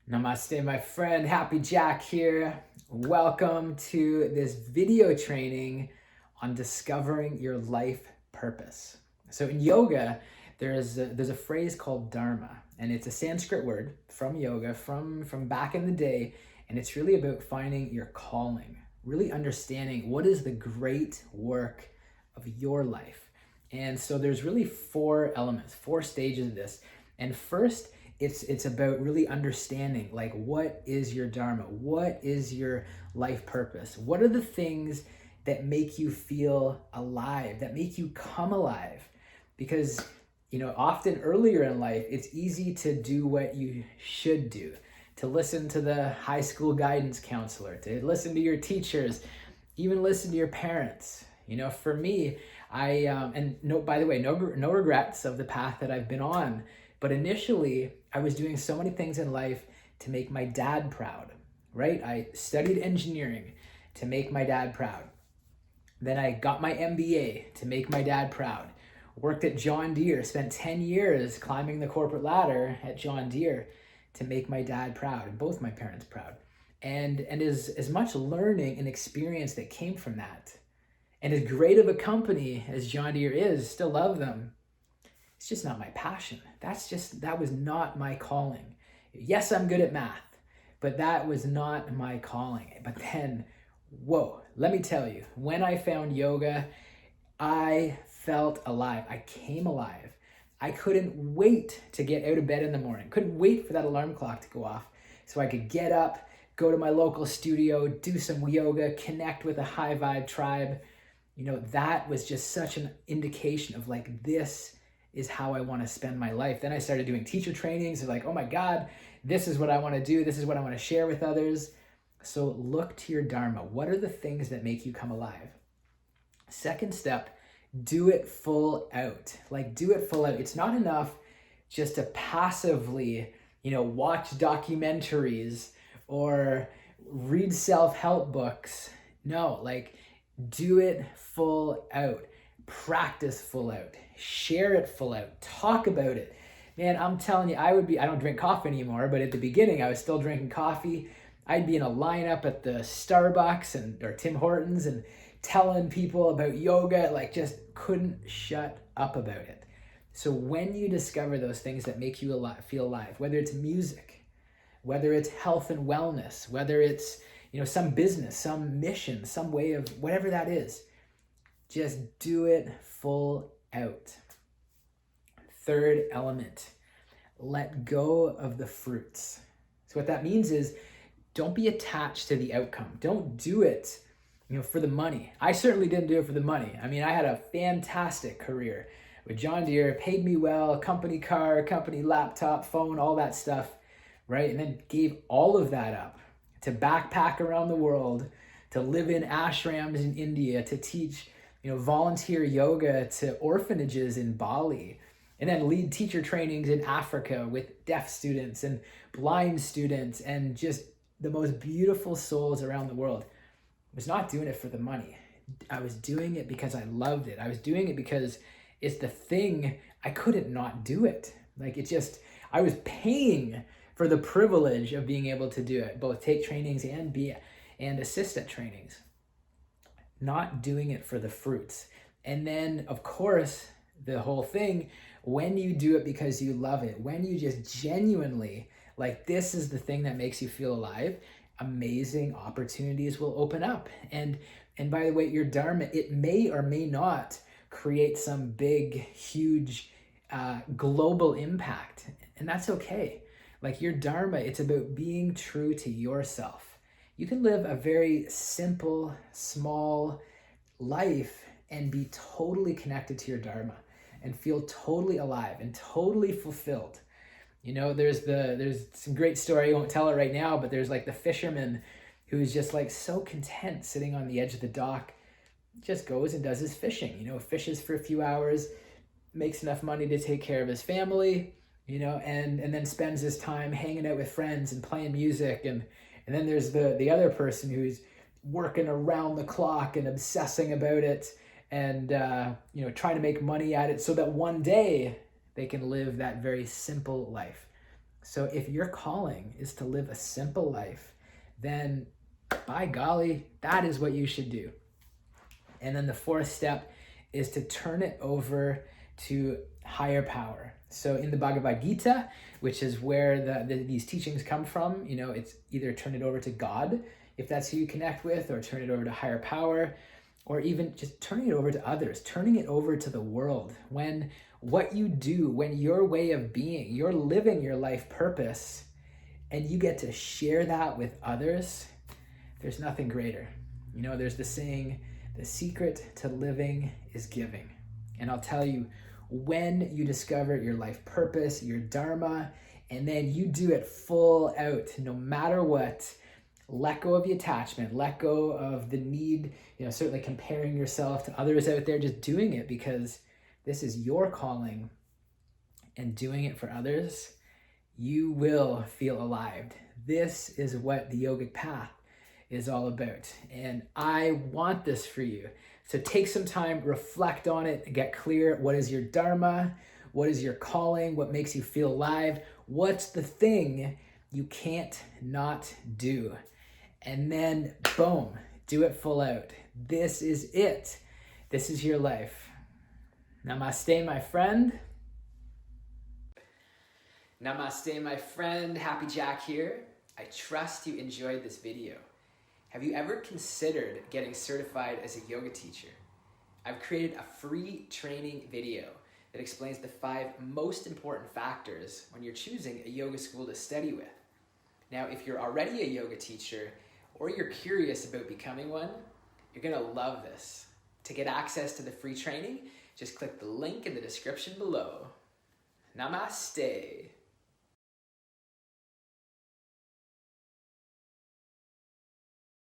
Namaste, my friend. Happy Jack here. Welcome to this video training on discovering your life purpose. So in yoga, there's a phrase called Dharma, and it's a Sanskrit word from yoga, from back in the day, and it's really about finding your calling, really understanding what is the great work of your life. And so there's really four elements, four stages of this. And first, it's about really understanding, like, what is your Dharma? What is your life purpose? What are the things that make you feel alive, that make you come alive? Because, often earlier in life, it's easy to do what you should do, to listen to the high school guidance counselor, to listen to your teachers, even listen to your parents. For me, by the way, no regrets of the path that I've been on. But initially, I was doing so many things in life to make my dad proud, right? I studied engineering to make my dad proud. Then I got my MBA to make my dad proud. Worked at John Deere, spent 10 years climbing the corporate ladder at John Deere to make my dad proud and both my parents proud. And as much learning and experience that came from that, and as great of a company as John Deere is, still love them, it's just not my passion. That was not my calling. Yes, I'm good at math, but that was not my calling. But then, whoa, let me tell you, when I found yoga, I felt alive. I came alive. I couldn't wait to get out of bed in the morning. Couldn't wait for that alarm clock to go off so I could get up, go to my local studio, do some yoga, connect with a high vibe tribe. That was just such an indication of, like, this is how I want to spend my life. Then I started doing teacher trainings. Like, oh my God, this is what I want to do. This is what I want to share with others. So look to your Dharma. What are the things that make you come alive? Second step, do it full out. Like, do it full out. It's not enough just to passively, watch documentaries or read self-help books. No, do it full out. Practice full out. Share it full out. Talk about it. Man, I'm telling you, I don't drink coffee anymore, but at the beginning, I was still drinking coffee. I'd be in a lineup at the Starbucks or Tim Hortons and telling people about yoga, just couldn't shut up about it. So when you discover those things that make you feel alive, whether it's music, whether it's health and wellness, whether it's, some business, some mission, some way of whatever that is, just do it full out. Third element, let go of the fruits. So what that means is, don't be attached to the outcome. Don't do it, for the money. I certainly didn't do it for the money. I had a fantastic career with John Deere, paid me well, company car, company laptop, phone, all that stuff, right? And then gave all of that up to backpack around the world, to live in ashrams in India, to teach volunteer yoga to orphanages in Bali, and then lead teacher trainings in Africa with deaf students and blind students and just the most beautiful souls around the world. I was not doing it for the money. I was doing it because I loved it. I was doing it because it's the thing. I couldn't not do it. I was paying for the privilege of being able to do it, both take trainings and assist at trainings. Not doing it for the fruits. And then, of course, the whole thing, when you do it because you love it, when you just genuinely, this is the thing that makes you feel alive, amazing opportunities will open up. And by the way, your Dharma, it may or may not create some big, huge, global impact. And that's okay. Your Dharma, it's about being true to yourself. You can live a very simple, small life and be totally connected to your Dharma and feel totally alive and totally fulfilled. There's some great story, I won't tell it right now, but there's the fisherman who's just so content sitting on the edge of the dock, just goes and does his fishing, fishes for a few hours, makes enough money to take care of his family, and then spends his time hanging out with friends and playing music. And then there's the other person who's working around the clock and obsessing about it and trying to make money at it so that one day they can live that very simple life. So if your calling is to live a simple life, then by golly, that is what you should do. And then the fourth step is to turn it over to higher power. So in the Bhagavad Gita, which is where these teachings come from, it's either turn it over to God, if that's who you connect with, or turn it over to higher power, or even just turning it over to others, turning it over to the world. When what you do, when your way of being, you're living your life purpose, and you get to share that with others, there's nothing greater. There's the saying, the secret to living is giving. And I'll tell you, when you discover your life purpose, your Dharma, and then you do it full out, no matter what, let go of the attachment, let go of the need, certainly comparing yourself to others out there, just doing it because this is your calling and doing it for others, you will feel alive. This is what the yogic path is all about. And I want this for you. So take some time, reflect on it, and get clear. What is your Dharma? What is your calling? What makes you feel alive? What's the thing you can't not do? And then boom, do it full out. This is it. This is your life. Namaste, my friend. Namaste, my friend. Happy Jack here. I trust you enjoyed this video. Have you ever considered getting certified as a yoga teacher? I've created a free training video that explains the 5 most important factors when you're choosing a yoga school to study with. Now, if you're already a yoga teacher or you're curious about becoming one, you're gonna love this. To get access to the free training, just click the link in the description below. Namaste.